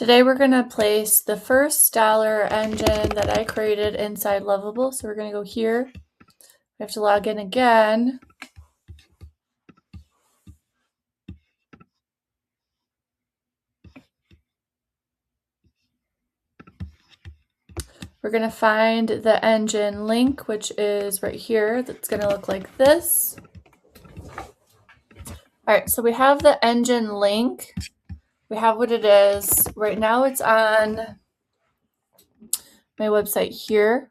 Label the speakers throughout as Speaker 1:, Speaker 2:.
Speaker 1: Today we're going to place the first dollar engine that I created inside Lovable. So we're going to go here. We have to log in again. We're going to find the engine link, which is right here. That's going to look like this. All right, so we have the engine link. We have what it is. Right now it's on my website here.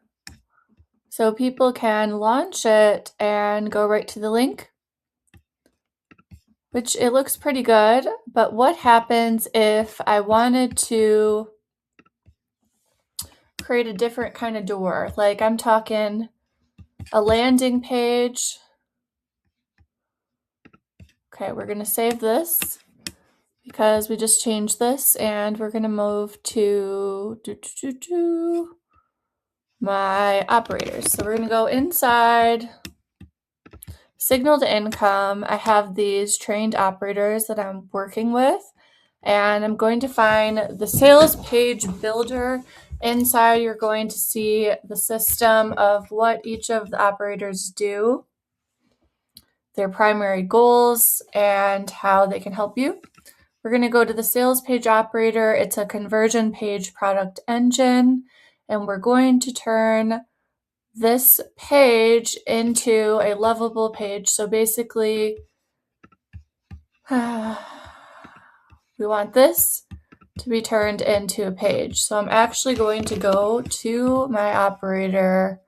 Speaker 1: So people can launch it and go right to the link, which it looks pretty good. But what happens if I wanted to create a different kind of door? Like I'm talking a landing page. Okay, we're going to save this because we just changed this, and we're going to move to my operators. So we're going to go inside signal to income. I have these trained operators that I'm working with, and I'm going to find the sales page builder. Inside, you're going to see the system of what each of the operators do, their primary goals, and how they can help you. We're going to go to the sales page operator. It's a conversion page product engine, and we're going to turn this page into a lovable page. So basically, we want this to be turned into a page. So I'm actually going to go to my operator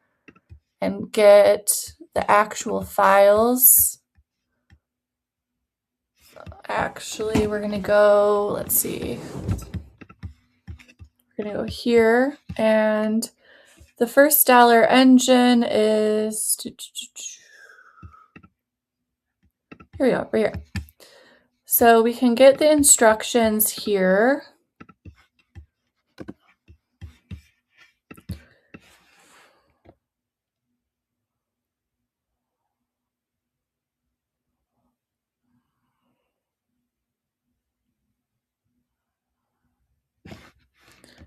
Speaker 1: and get the actual files. Actually, we're going to go, let's see. We're going to go here, and the first dollar engine is, here we go, right here. So we can get the instructions here.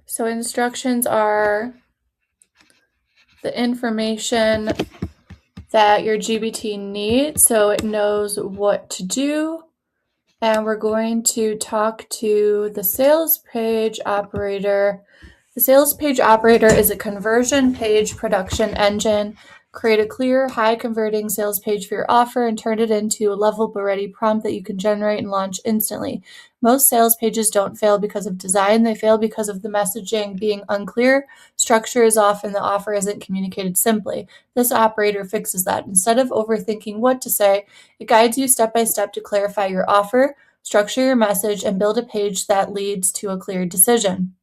Speaker 1: So instructions are the information that your GBT needs so it knows what to do. And we're going to talk to the sales page operator. The sales page operator is a conversion page production engine. Create a clear, high-converting sales page for your offer and turn it into a lovable-ready prompt that you can generate and launch instantly. Most sales pages don't fail because of design. They fail because of the messaging being unclear, structure is off, and the offer isn't communicated simply. This operator fixes that. Instead of overthinking what to say, it guides you step by step to clarify your offer, structure your message, and build a page that leads to a clear decision.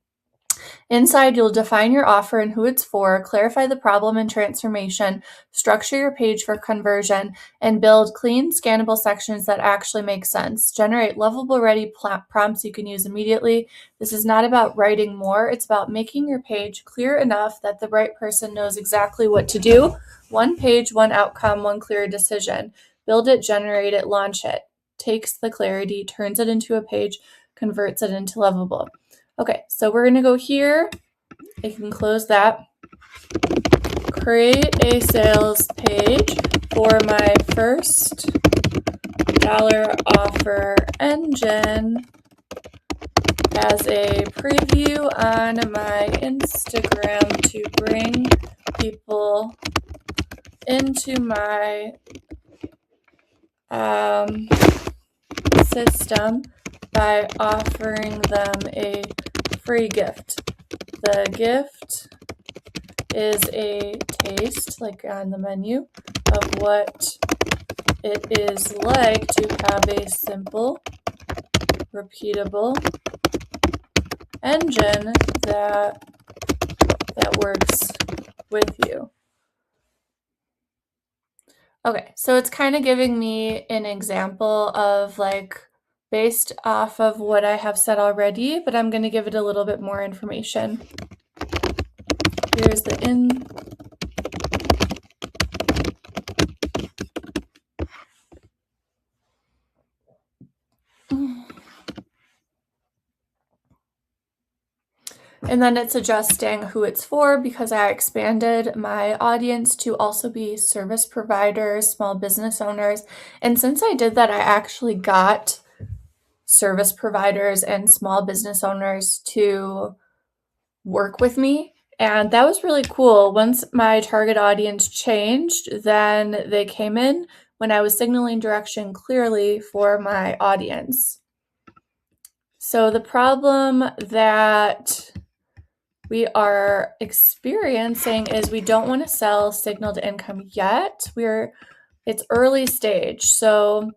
Speaker 1: Inside, you'll define your offer and who it's for, clarify the problem and transformation, structure your page for conversion, and build clean, scannable sections that actually make sense. Generate lovable-ready prompts you can use immediately. This is not about writing more. It's about making your page clear enough that the right person knows exactly what to do. One page, one outcome, one clear decision. Build it, generate it, launch it. Takes the clarity, turns it into a page, converts it into lovable. Okay, so we're going to go here. I can close that. Create a sales page for my first dollar offer engine as a preview on my Instagram to bring people into my system by offering them a free gift. The gift is a taste, like on the menu, of what it is like to have a simple, repeatable engine that works with you. Okay, so it's kind of giving me an example of like based off of what I have said already, but I'm going to give it a little bit more information. Here's the And then it's adjusting who it's for because I expanded my audience to also be service providers, small business owners. And since I did that, I actually got service providers and small business owners to work with me. And that was really cool. Once my target audience changed, then they came in when I was signaling direction clearly for my audience. So the problem that we are experiencing is we don't want to sell signal to income yet. It's early stage. So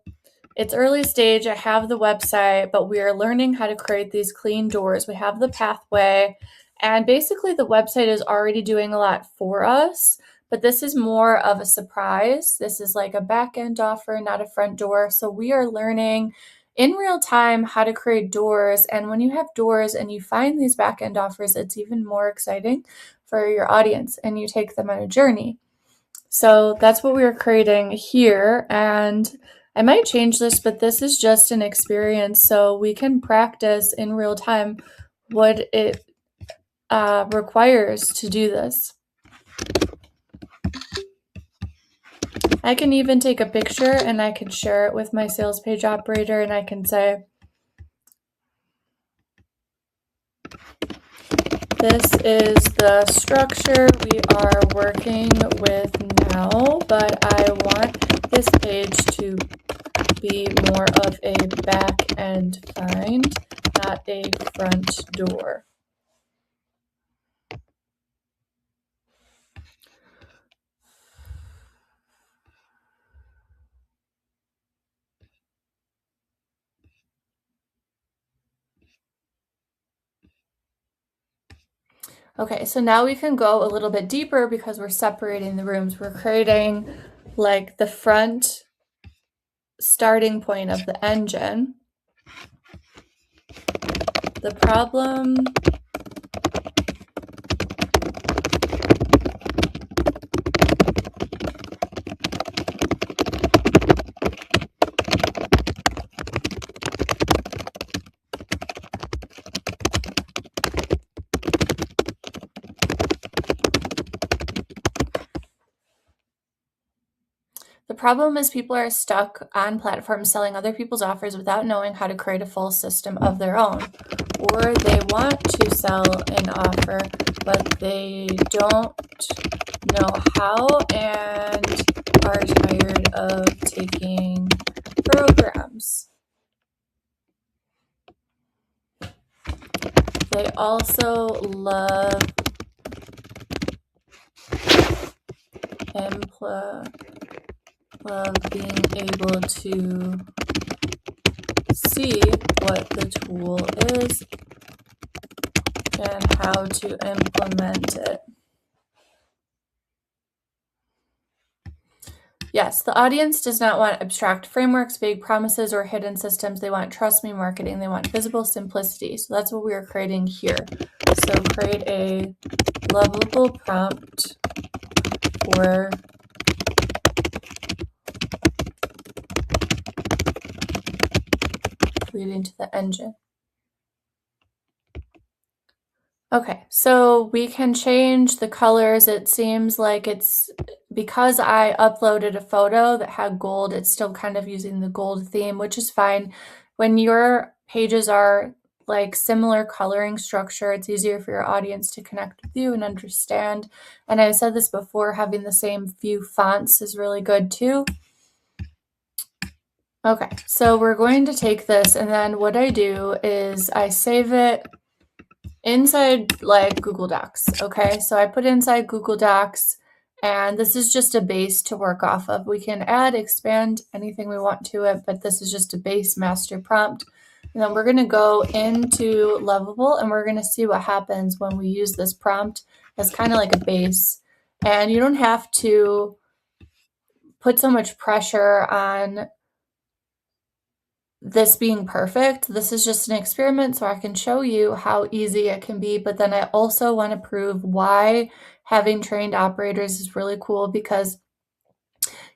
Speaker 1: it's early stage. I have the website, but we are learning how to create these clean doors. We have the pathway, and basically the website is already doing a lot for us, but this is more of a surprise. This is like a back-end offer, not a front door. So we are learning in real time how to create doors. And when you have doors and you find these back-end offers, it's even more exciting for your audience and you take them on a journey. So that's what we are creating here. And I might change this, but this is just an experience. So we can practice in real time what it requires to do this. I can even take a picture and I can share it with my sales page operator and I can say, this is the structure we are working with now, but I want this page to be more of a back end find, not a front door. Okay, so now we can go a little bit deeper because we're separating the rooms. We're creating like the front starting point of the engine. The problem is people are stuck on platforms selling other people's offers without knowing how to create a full system of their own. Or they want to sell an offer, but they don't know how and are tired of taking programs. They also love being able to see what the tool is and how to implement it. Yes, the audience does not want abstract frameworks, vague promises, or hidden systems. They want trust me marketing. They want visible simplicity. So that's what we are creating here. So create a lovable prompt for leading to the engine. Okay, so we can change the colors. It seems like it's because I uploaded a photo that had gold, it's still kind of using the gold theme, which is fine. When your pages are like similar coloring structure, it's easier for your audience to connect with you and understand. And I said this before, having the same few fonts is really good too. Okay, so we're going to take this, and then what I do is I save it inside like Google Docs. Okay, so I put inside Google Docs, and this is just a base to work off of. We can add, expand anything we want to it, but this is just a base master prompt. And then we're going to go into Lovable, and we're going to see what happens when we use this prompt as kind of like a base. And you don't have to put so much pressure on this being perfect. This is just an experiment so I can show you how easy it can be, but then I also want to prove why having trained operators is really cool, because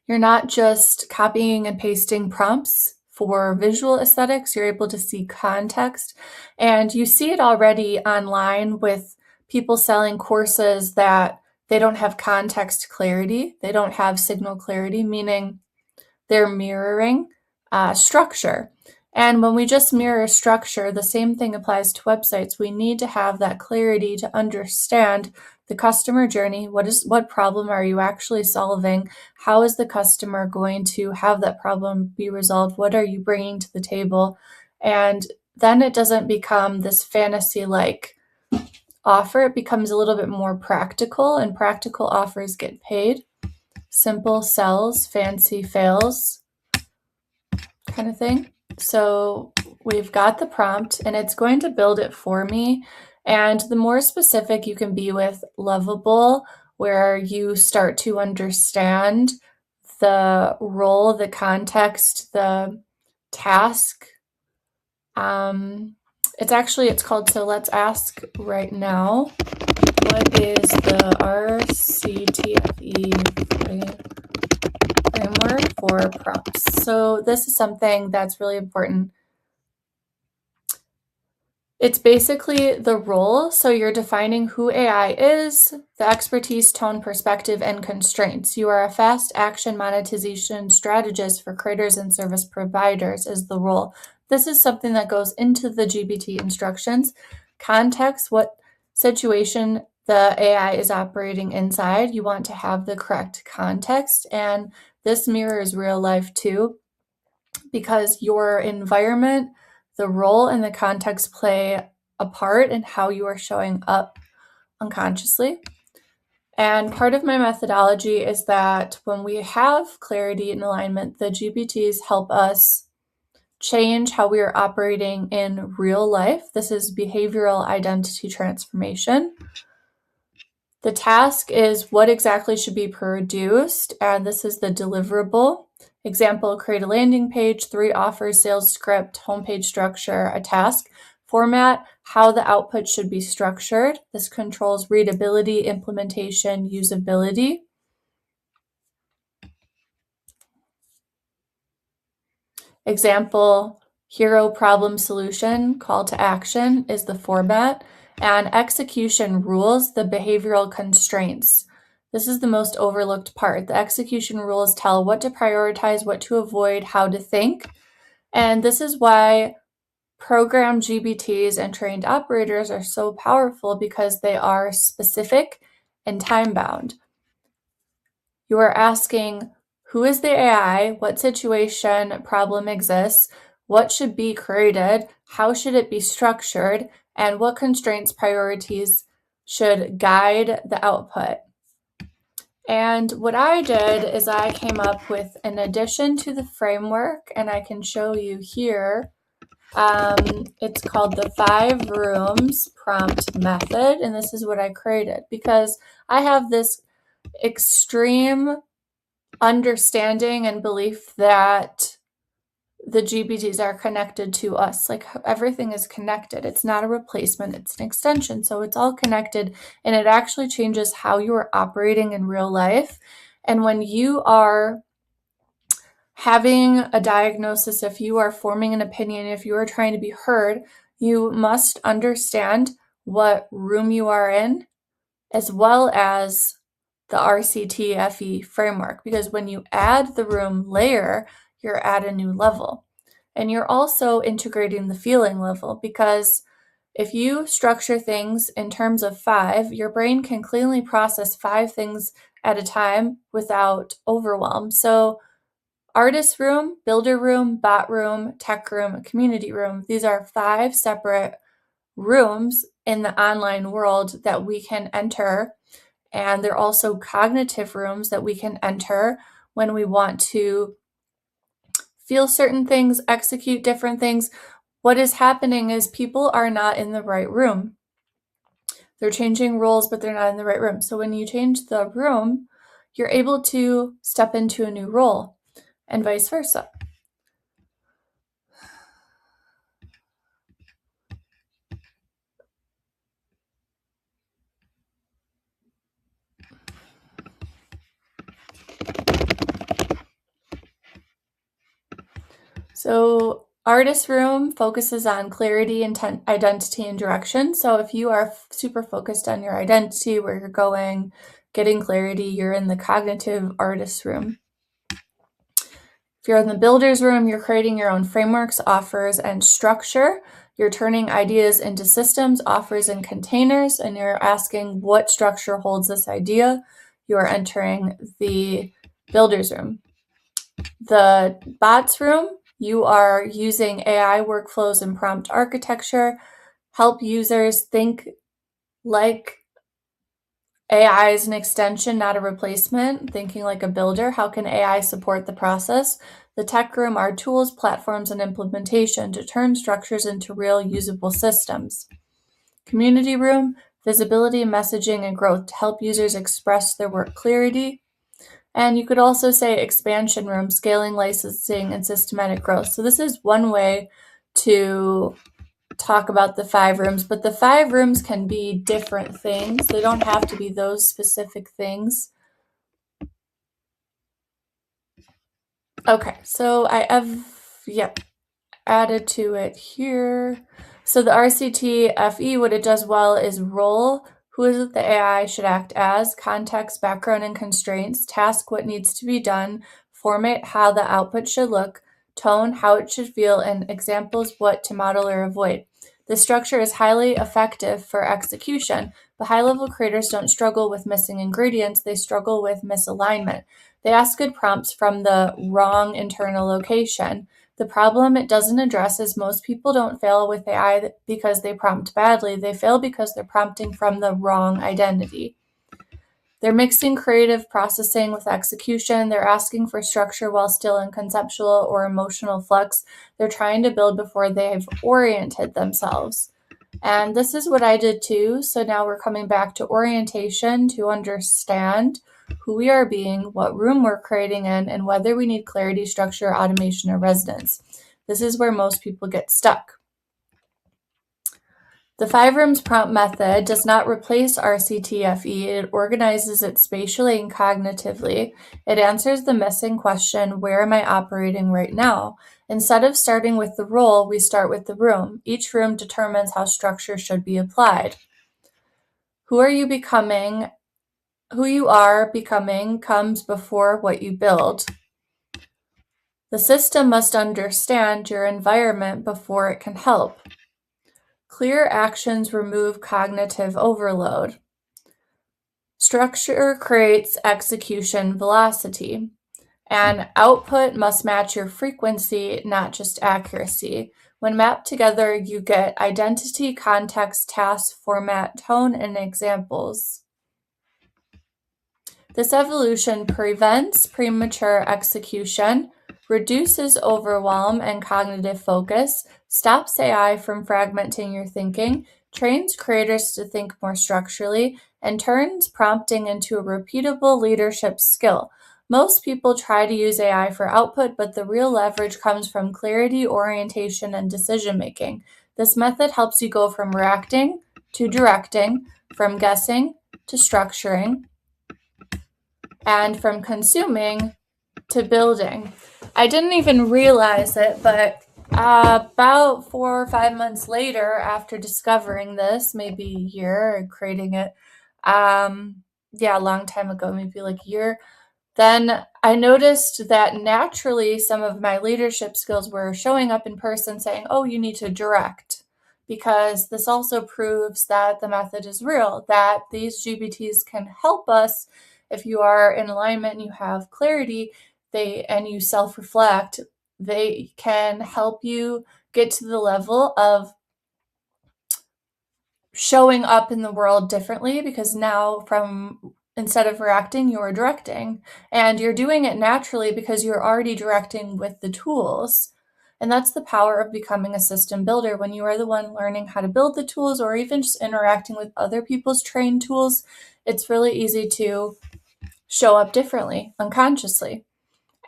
Speaker 1: you're not just copying and pasting prompts for visual aesthetics. You're able to see context, and you see it already online with people selling courses that they don't have context clarity. They don't have signal clarity, meaning they're mirroring structure. And when we just mirror structure, the same thing applies to websites. We need to have that clarity to understand the customer journey. What problem are you actually solving? How is the customer going to have that problem be resolved? What are you bringing to the table? And then it doesn't become this fantasy-like offer. It becomes a little bit more practical, and practical offers get paid. Simple sells, fancy fails, kind of thing. So we've got the prompt, and it's going to build it for me. And the more specific you can be with lovable, where you start to understand the role, the context, the task. It's called So Let's Ask Right Now. What is the RCTFE framework for prompts? So this is something that's really important. It's basically the role. So you're defining who AI is, the expertise, tone, perspective, and constraints. You are a fast action monetization strategist for creators and service providers is the role. This is something that goes into the GPT instructions. Context, what situation the AI is operating inside. You want to have the correct context, and this mirrors real life too, because your environment, the role, and the context play a part in how you are showing up unconsciously. And part of my methodology is that when we have clarity and alignment, the GPTs help us change how we are operating in real life. This is behavioral identity transformation. The task is what exactly should be produced, and this is the deliverable. Example, create a landing page, 3 offers, sales script, homepage structure, a task. Format, how the output should be structured. This controls readability, implementation, usability. Example, hero problem solution, call to action is the format, and execution rules, the behavioral constraints. This is the most overlooked part. The execution rules tell what to prioritize, what to avoid, how to think. And this is why programmed GPTs and trained operators are so powerful, because they are specific and time-bound. You are asking, who is the AI? What situation problem exists? What should be created? How should it be structured? And what constraints, priorities should guide the output? And what I did is I came up with an addition to the framework, and I can show you here. It's called the 5 rooms prompt method, and this is what I created because I have this extreme understanding and belief that the GPTs are connected to us. Like, everything is connected. It's not a replacement, it's an extension. So it's all connected, and it actually changes how you are operating in real life. And when you are having a diagnosis, if you are forming an opinion, if you are trying to be heard, you must understand what room you are in, as well as the RCTFE framework, because when you add the room layer, you're at a new level. And you're also integrating the feeling level, because if you structure things in terms of 5, your brain can cleanly process 5 things at a time without overwhelm. So artist room, builder room, bot room, tech room, community room, these are 5 separate rooms in the online world that we can enter. And they're also cognitive rooms that we can enter when we want to feel certain things, execute different things. What is happening is people are not in the right room. They're changing roles, but they're not in the right room. So when you change the room, you're able to step into a new role, and vice versa. So So artist room focuses on clarity, intent, identity, and direction. So if you are super focused on your identity, where you're going, getting clarity, you're in the cognitive artist room. If you're in the builder's room, you're creating your own frameworks, offers, and structure. You're turning ideas into systems, offers, and containers, and you're asking what structure holds this idea. You are entering the builder's room. The bots room, you are using AI workflows and prompt architecture, help users think like AI is an extension, not a replacement, thinking like a builder. How can AI support the process? The tech room are tools, platforms, and implementation to turn structures into real usable systems. Community room, visibility, messaging, and growth to help users express their work clarity. And you could also say expansion room, scaling, licensing, and systematic growth. So this is one way to talk about the 5 rooms, but the 5 rooms can be different things. They don't have to be those specific things. Okay, so I have, added to it here. So the RCT-FE, what it does well is role, who is it the AI should act as, context, background, and constraints, task, what needs to be done, format, how the output should look, tone, how it should feel, and examples, what to model or avoid. This structure is highly effective for execution, but high-level creators don't struggle with missing ingredients, they struggle with misalignment. They ask good prompts from the wrong internal location. The problem it doesn't address is most people don't fail with AI because they prompt badly. They fail because they're prompting from the wrong identity. They're mixing creative processing with execution. They're asking for structure while still in conceptual or emotional flux. They're trying to build before they've oriented themselves. And this is what I did too. So now we're coming back to orientation to understand who we are being, what room we're creating in, and whether we need clarity, structure, automation, or resonance. This is where most people get stuck. The 5 rooms prompt method does not replace RCT-FE. It organizes it spatially and cognitively. It answers the missing question, where am I operating right now? Instead of starting with the role, we start with the room. Each room determines how structure should be applied. Who are you becoming? Who you are becoming comes before what you build. The system must understand your environment before it can help. Clear actions remove cognitive overload. Structure creates execution velocity. And output must match your frequency, not just accuracy. When mapped together, you get identity, context, task, format, tone, and examples. This evolution prevents premature execution, reduces overwhelm and cognitive focus, stops AI from fragmenting your thinking, trains creators to think more structurally, and turns prompting into a repeatable leadership skill. Most people try to use AI for output, but the real leverage comes from clarity, orientation, and decision making. This method helps you go from reacting to directing, from guessing to structuring, and from consuming to building. I didn't even realize it, but about 4 or 5 months later, after discovering this, maybe a year and creating it, a long time ago, maybe like a year, then I noticed that naturally some of my leadership skills were showing up in person saying, oh, you need to direct, because this also proves that the method is real, that these GPTs can help us if you are in alignment and you have clarity, and you self-reflect, they can help you get to the level of showing up in the world differently, because now instead of reacting, you're directing, and you're doing it naturally because you're already directing with the tools. And that's the power of becoming a system builder. When you are the one learning how to build the tools, or even just interacting with other people's trained tools, it's really easy to show up differently, unconsciously.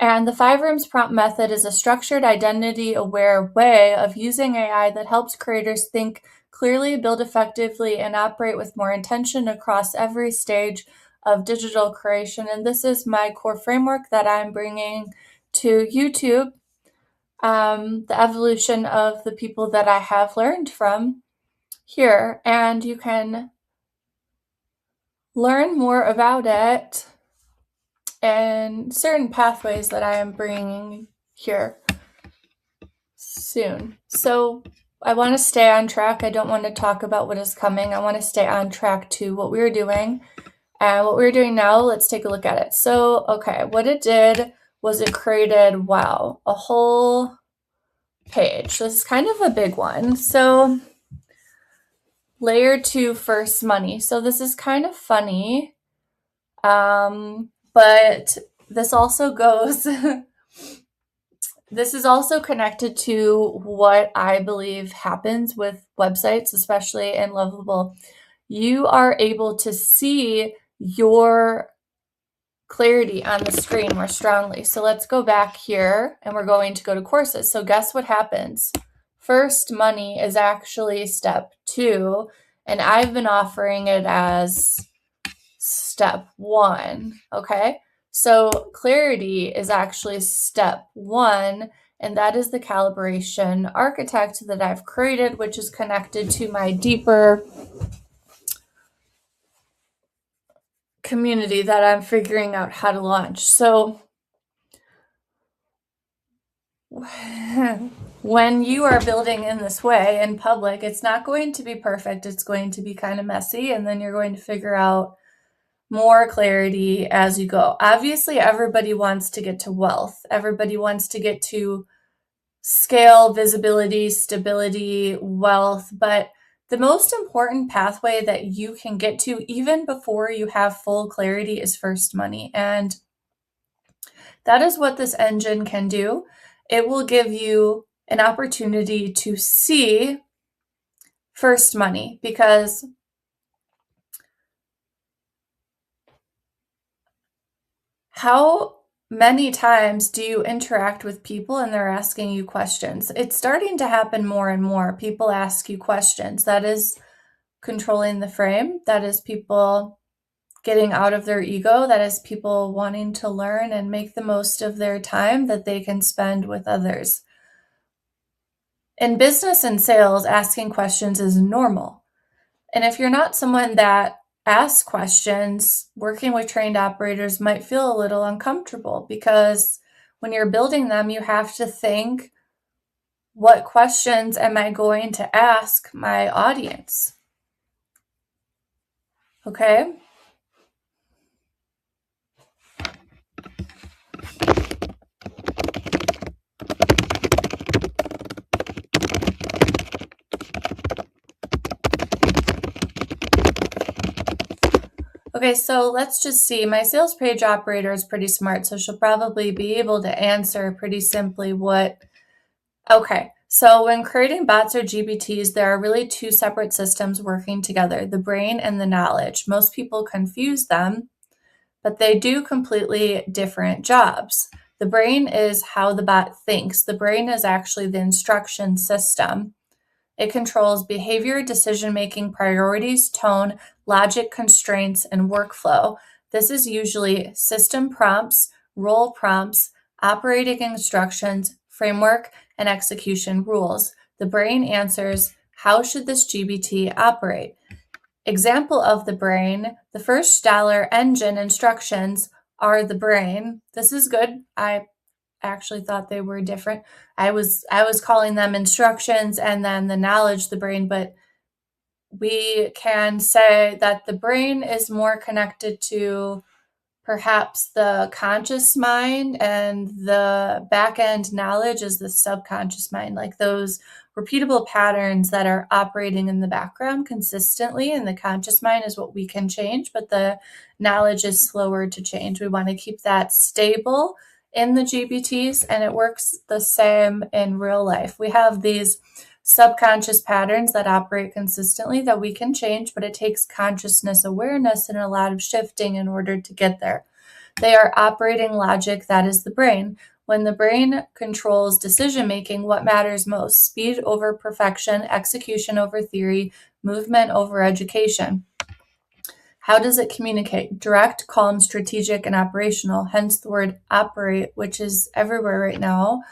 Speaker 1: And the 5 rooms prompt method is a structured, identity-aware way of using AI that helps creators think clearly, build effectively, and operate with more intention across every stage of digital creation. And this is my core framework that I'm bringing to YouTube. the evolution of the people that I have learned from here, and you can learn more about it and certain pathways that I am bringing here soon. So I want to stay on track. I don't want to talk about what is coming. I want to stay on track to what we're doing. And what we're doing now, let's take a look at it. So, okay, what it did was it created, wow, a whole page. This is kind of a big one. So layer 2, first money. So this is kind of funny. But this also goes, this is also connected to what I believe happens with websites, especially in Lovable. You are able to see your clarity on the screen more strongly. So let's go back here and we're going to go to courses. So guess what happens? First money is actually step 2, and I've been offering it as step 1, okay? So clarity is actually step 1, and that is the calibration architect that I've created, which is connected to my deeper community that I'm figuring out how to launch. So when you are building in this way in public, it's not going to be perfect. It's going to be kind of messy, and then you're going to figure out more clarity as you go. Obviously, everybody wants to get to wealth. Everybody wants to get to scale, visibility, stability, wealth, but the most important pathway that you can get to even before you have full clarity is first money. And that is what this engine can do. It will give you an opportunity to see first money, because how many times do you interact with people and they're asking you questions? It's starting to happen more and more. People ask you questions. That is controlling the frame. That is people getting out of their ego. That is people wanting to learn and make the most of their time that they can spend with others. In business and sales, asking questions is normal. And if you're not someone that asks questions, working with trained operators might feel a little uncomfortable, because when you're building them, you have to think, what questions am I going to ask my audience? Okay? Okay, so let's just see. My sales page operator is pretty smart, so she'll probably be able to answer pretty simply what. Okay, so when creating bots or GPTs, there are really 2 separate systems working together, the brain and the knowledge. Most people confuse them, but they do completely different jobs. The brain is how the bot thinks. The brain is actually the instruction system. It controls behavior, decision-making, priorities, tone, logic, constraints, and workflow. This is usually system prompts, role prompts, operating instructions, framework, and execution rules. The brain answers, how should this GBT operate? Example of the brain, the first dollar engine instructions are the brain. This is good. I actually thought they were different. I was calling them instructions and then the knowledge, the brain, but we can say that the brain is more connected to perhaps the conscious mind, and the back end knowledge is the subconscious mind, like those repeatable patterns that are operating in the background consistently. And the conscious mind is what we can change, but the knowledge is slower to change. We want to keep that stable in the GPTs, and it works the same in real life. We have these subconscious patterns that operate consistently that we can change, but it takes consciousness awareness and a lot of shifting in order to get there. They are operating logic, that is the brain. When the brain controls decision making, what matters most? Speed over perfection, execution over theory, movement over education. How does it communicate? Direct, calm, strategic, and operational, hence the word operate, which is everywhere right now.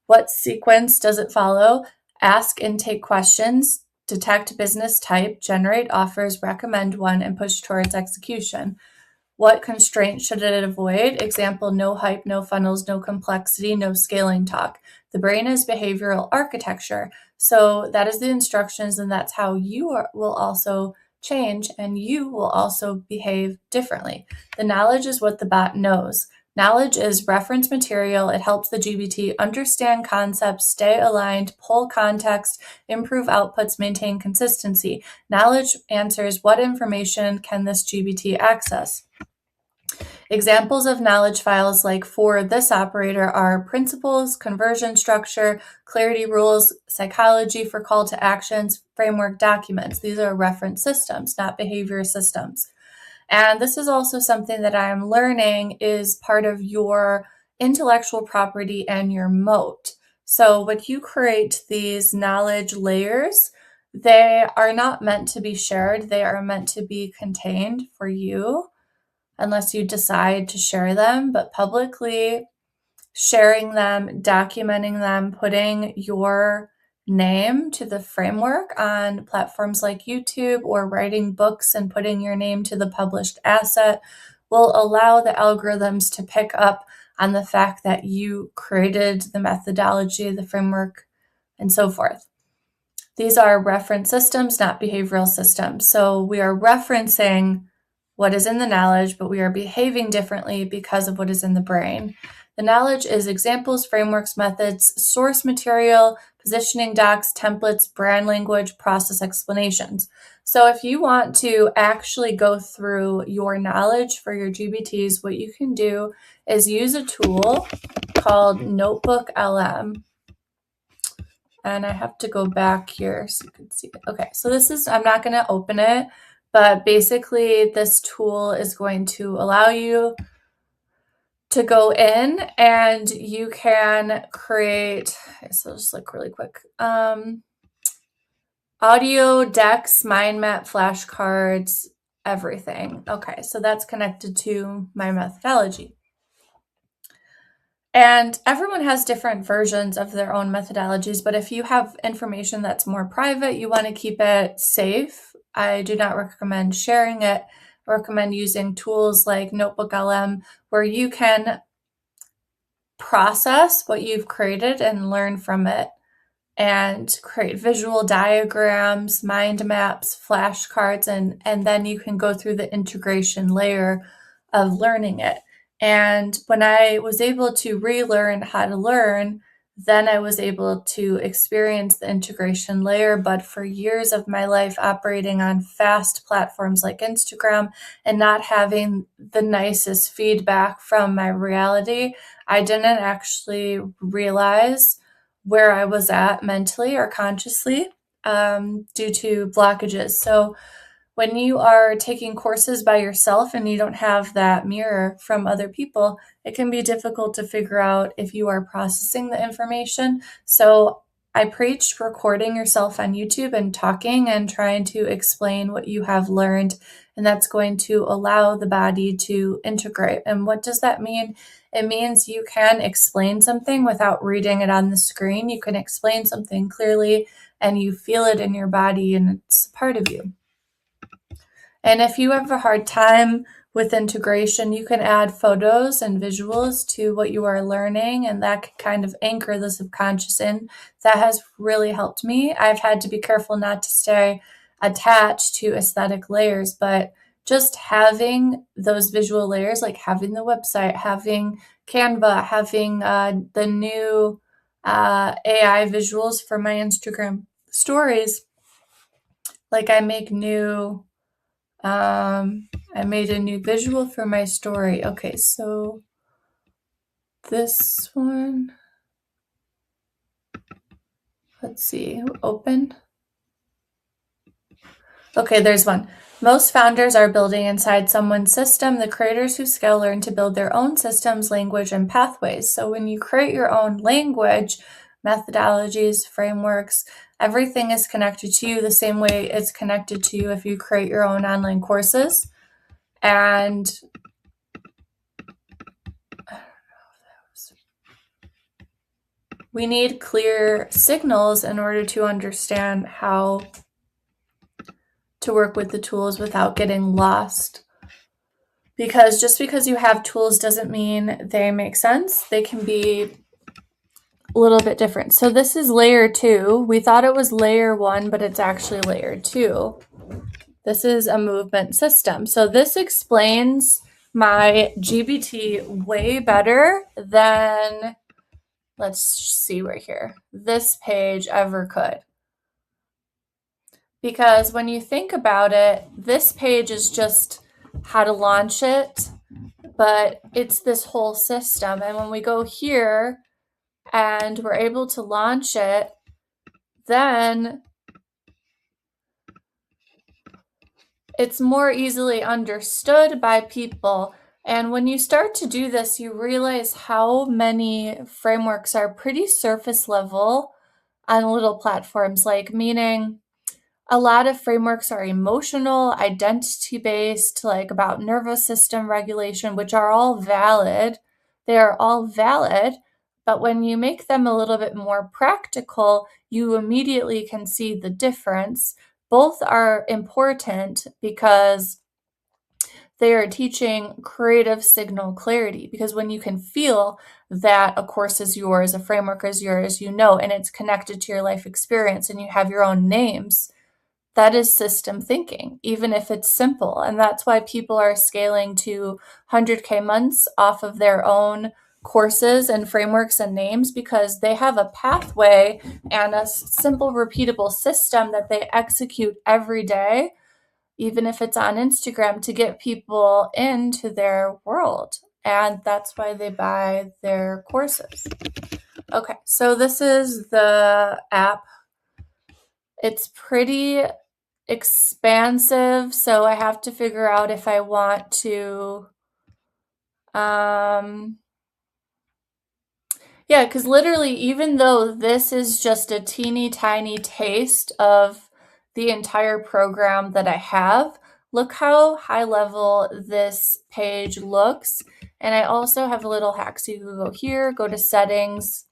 Speaker 1: What sequence does it follow? Ask intake questions, detect business type, generate offers, recommend one, and push towards execution. What constraints should it avoid? Example, no hype, no funnels, no complexity, no scaling talk. The brain is behavioral architecture. So that is the instructions, and that's how will also change, and you will also behave differently. The knowledge is what the bot knows. Knowledge is reference material. It helps the GBT understand concepts, stay aligned, pull context, improve outputs, maintain consistency. Knowledge answers what information can this GBT access? Examples of knowledge files like for this operator are principles, conversion structure, clarity rules, psychology for call to actions, framework documents. These are reference systems, not behavior systems. And this is also something that I'm learning is part of your intellectual property and your moat. So when you create these knowledge layers, they are not meant to be shared. They are meant to be contained for you unless you decide to share them, but publicly sharing them, documenting them, putting your name to the framework on platforms like YouTube or writing books and putting your name to the published asset will allow the algorithms to pick up on the fact that you created the methodology, the framework, and so forth. These are reference systems, not behavioral systems. So we are referencing what is in the knowledge, but we are behaving differently because of what is in the brain. The knowledge is examples, frameworks, methods, source material, positioning docs, templates, brand language, process explanations. So if you want to actually go through your knowledge for your GBTs, what you can do is use a tool called Notebook LM. And I have to go back here so you can see it. Okay, so this is, I'm not going to open it, but basically this tool is going to allow you to go in and you can create, okay, so just look really quick. Audio, decks, mind map, flashcards, everything. Okay, so that's connected to my methodology. And everyone has different versions of their own methodologies, but if you have information that's more private, you want to keep it safe, I do not recommend sharing it. I recommend using tools like Notebook LM, where you can process what you've created and learn from it and create visual diagrams, mind maps, flashcards, and then you can go through the integration layer of learning it. And when I was able to relearn how to learn, then I was able to experience the integration layer. But for years of my life operating on fast platforms like Instagram and not having the nicest feedback from my reality, I didn't actually realize where I was at mentally or consciously due to blockages. So when you are taking courses by yourself and you don't have that mirror from other people, it can be difficult to figure out if you are processing the information. So I preach recording yourself on YouTube and talking and trying to explain what you have learned. And that's going to allow the body to integrate. And what does that mean? It means you can explain something without reading it on the screen. You can explain something clearly and you feel it in your body and it's part of you. And if you have a hard time with integration, you can add photos and visuals to what you are learning, and that can kind of anchor the subconscious in. That has really helped me. I've had to be careful not to stay attached to aesthetic layers, but just having those visual layers, like having the website, having Canva, having the new AI visuals for my Instagram stories, like I made a new visual for my story. Okay, so this one, let's see, open. Okay, there's one. Most founders are building inside someone's system. The creators who scale learn to build their own systems, language, and pathways. So when you create your own language, methodologies, frameworks, everything is connected to you the same way it's connected to you if you create your own online courses. And we need clear signals in order to understand how to work with the tools without getting lost. Because just because you have tools doesn't mean they make sense. They can be a little bit different. So this is layer 2. We thought it was layer 1, but it's actually layer 2. This is a movement system. So this explains my GBT way better than, let's see right here, this page ever could. Because when you think about it, this page is just how to launch it, but it's this whole system. And when we go here and we're able to launch it, then it's more easily understood by people. And when you start to do this, you realize how many frameworks are pretty surface level on little platforms, like meaning a lot of frameworks are emotional, identity-based, like about nervous system regulation, which are all valid. They are all valid, but when you make them a little bit more practical, you immediately can see the difference. Both are important because they are teaching creative signal clarity, because when you can feel that a course is yours, a framework is yours, you know, and it's connected to your life experience and you have your own names, that is system thinking, even if it's simple. And that's why people are scaling to 100K months off of their own courses and frameworks and names, because they have a pathway and a simple, repeatable system that they execute every day, even if it's on Instagram, to get people into their world. And that's why they buy their courses. Okay, so this is the app. It's pretty expansive, so I have to figure out if I want to, yeah, because literally, even though this is just a teeny tiny taste of the entire program that I have, look how high level this page looks. And I also have a little hack. So you can go here, go to settings,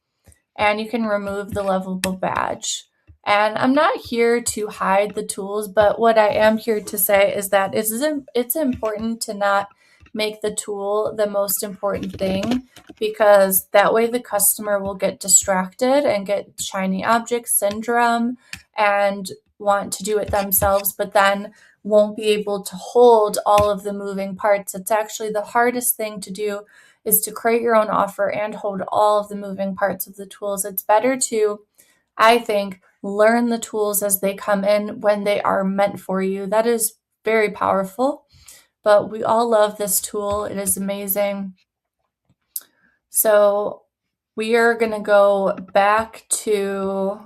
Speaker 1: and you can remove the lovable badge. And I'm not here to hide the tools, but what I am here to say is that it's important to not make the tool the most important thing, because that way the customer will get distracted and get shiny object syndrome and want to do it themselves, but then won't be able to hold all of the moving parts. It's actually the hardest thing to do, is to create your own offer and hold all of the moving parts of the tools. It's better to, I think, learn the tools as they come in when they are meant for you. That is very powerful, but we all love this tool. It is amazing. So we are going to go back to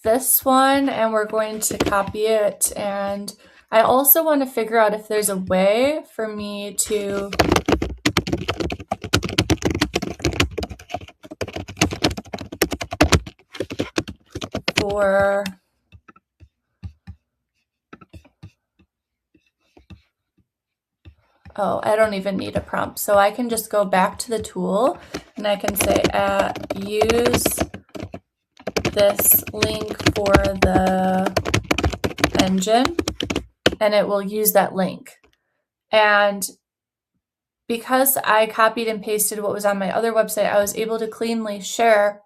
Speaker 1: this one and we're going to copy it. And I also want to figure out if there's a way for me to I don't even need a prompt. So I can just go back to the tool and I can say, use this link for the engine, and it will use that link. And because I copied and pasted what was on my other website, I was able to cleanly share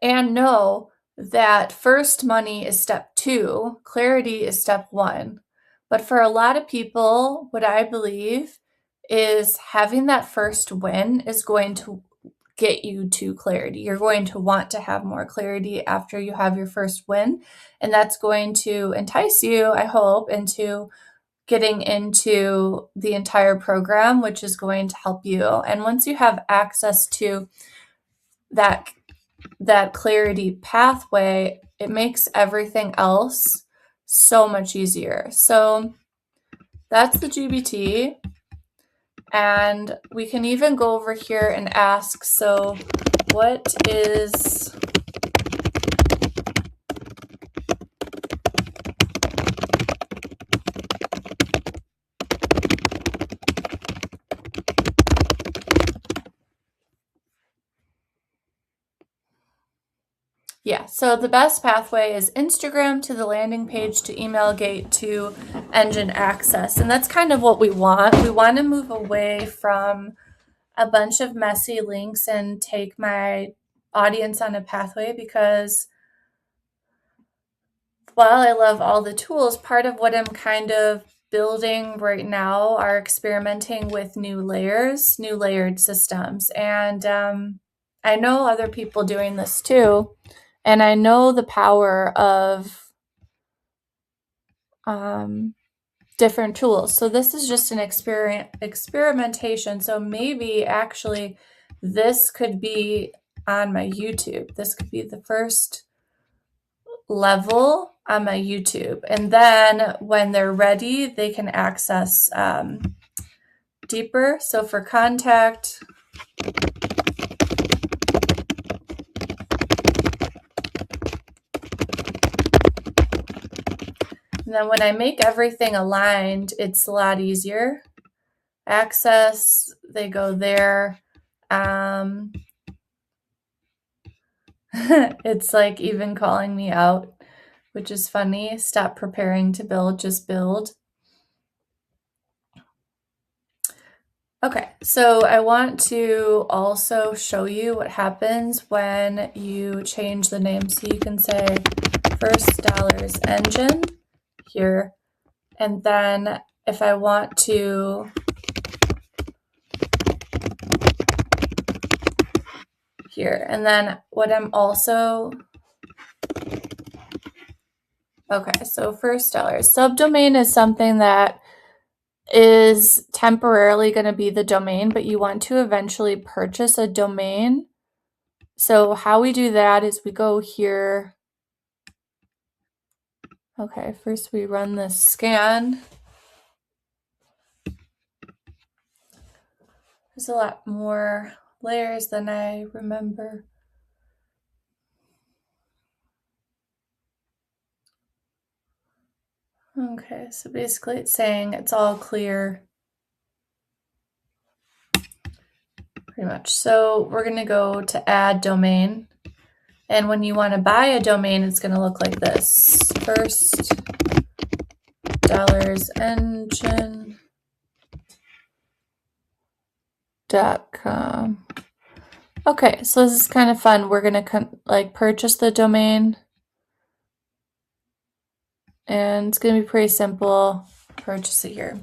Speaker 1: and know that first money is step 2, clarity is step 1. But for a lot of people, what I believe is having that first win is going to get you to clarity. You're going to want to have more clarity after you have your first win. And that's going to entice you, I hope, into getting into the entire program, which is going to help you. And once you have access to that clarity pathway, it makes everything else so much easier. So that's the GBT. And we can even go over here and ask, so what is So the best pathway is Instagram to the landing page to email gate to engine access. And that's kind of what we want. We want to move away from a bunch of messy links and take my audience on a pathway, because while I love all the tools, part of what I'm kind of building right now are experimenting with new layers, new layered systems. And I know other people doing this too. And I know the power of different tools. So this is just an experimentation. So maybe actually this could be on my YouTube. This could be the first level on my YouTube. And then when they're ready, they can access deeper. So for contact, and then when I make everything aligned, it's a lot easier. Access, they go there. It's like even calling me out, which is funny. Stop preparing to build, just build. Okay, so I want to also show you what happens when you change the name. So you can say first dollars engine here. And then if I want to here, and then what I'm also, okay, so first dollars. Subdomain is something that is temporarily going to be the domain, but you want to eventually purchase a domain. So how we do that is we go here. Okay, first we run this scan. There's a lot more layers than I remember. Okay, so basically it's saying it's all clear. Pretty much. So we're going to go to add domain. And when you want to buy a domain, it's going to look like this. First dollars engine.com. Okay, so this is kind of fun. We're going to purchase the domain. And it's going to be pretty simple. Purchase it here.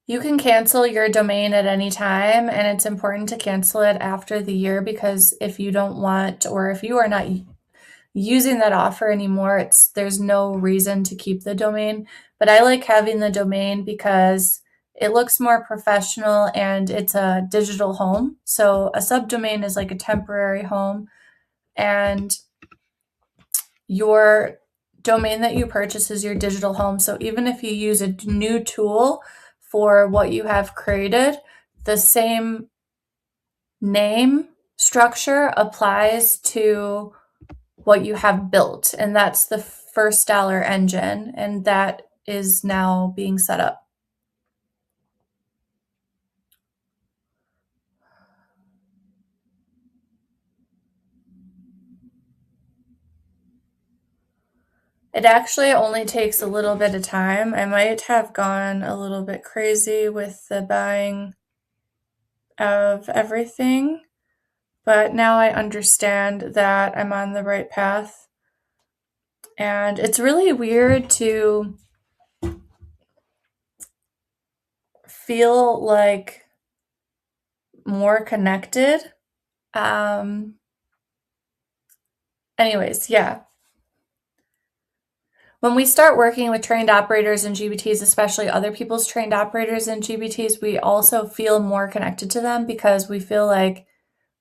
Speaker 1: You can cancel your domain at any time, and it's important to cancel it after the year, because if you don't want, or if you are not using that offer anymore, there's no reason to keep the domain. But I like having the domain because it looks more professional and it's a digital home. So a subdomain is like a temporary home, and your domain that you purchase is your digital home. So even if you use a new tool for what you have created, the same name structure applies to what you have built. And that's the first dollar engine. And that is now being set up. It actually only takes a little bit of time. I might have gone a little bit crazy with the buying of everything, but now I understand that I'm on the right path. And it's really weird to feel like more connected. Anyways, yeah. When we start working with trained operators and GBTs, especially other people's trained operators and GBTs, we also feel more connected to them, because we feel like,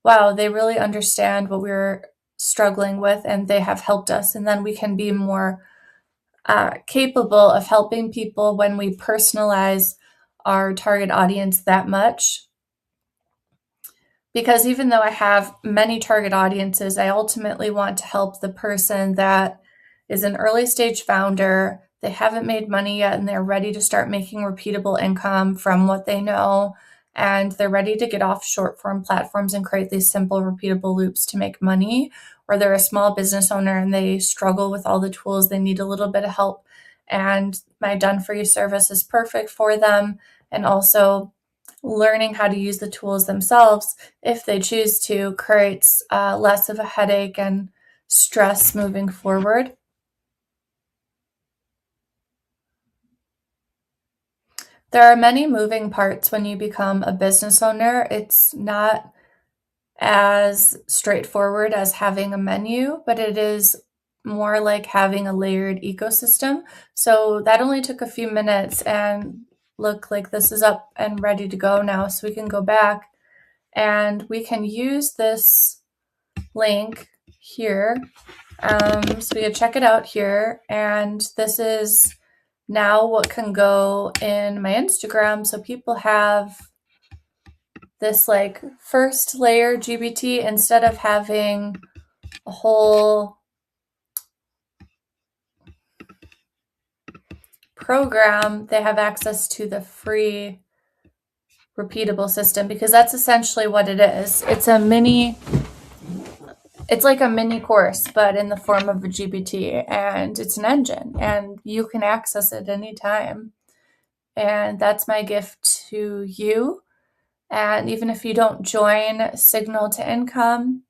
Speaker 1: wow, they really understand what we're struggling with and they have helped us. And then we can be more capable of helping people when we personalize our target audience that much. Because even though I have many target audiences, I ultimately want to help the person that is an early stage founder. They haven't made money yet and they're ready to start making repeatable income from what they know. and they're ready to get off short form platforms and create these simple, repeatable loops to make money, or they're a small business owner and they struggle with all the tools, they need a little bit of help, and my done for you service is perfect for them. And also learning how to use the tools themselves, if they choose to, creates less of a headache and stress moving forward. There are many moving parts when you become a business owner. It's not as straightforward as having a menu, but it is more like having a layered ecosystem. So that only took a few minutes, and look, like this is up and ready to go now. So we can go back and we can use this link here. So we can check it out here, and this is now what can go in my Instagram. So people have this like first layer GBT, instead of having a whole program, they have access to the free repeatable system, because that's essentially what it is. It's like a mini course, but in the form of a GBT, and it's an engine, and you can access it anytime. And that's my gift to you. And even if you don't join Signal to Income,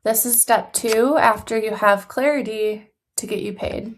Speaker 1: this is step 2 after you have clarity to get you paid.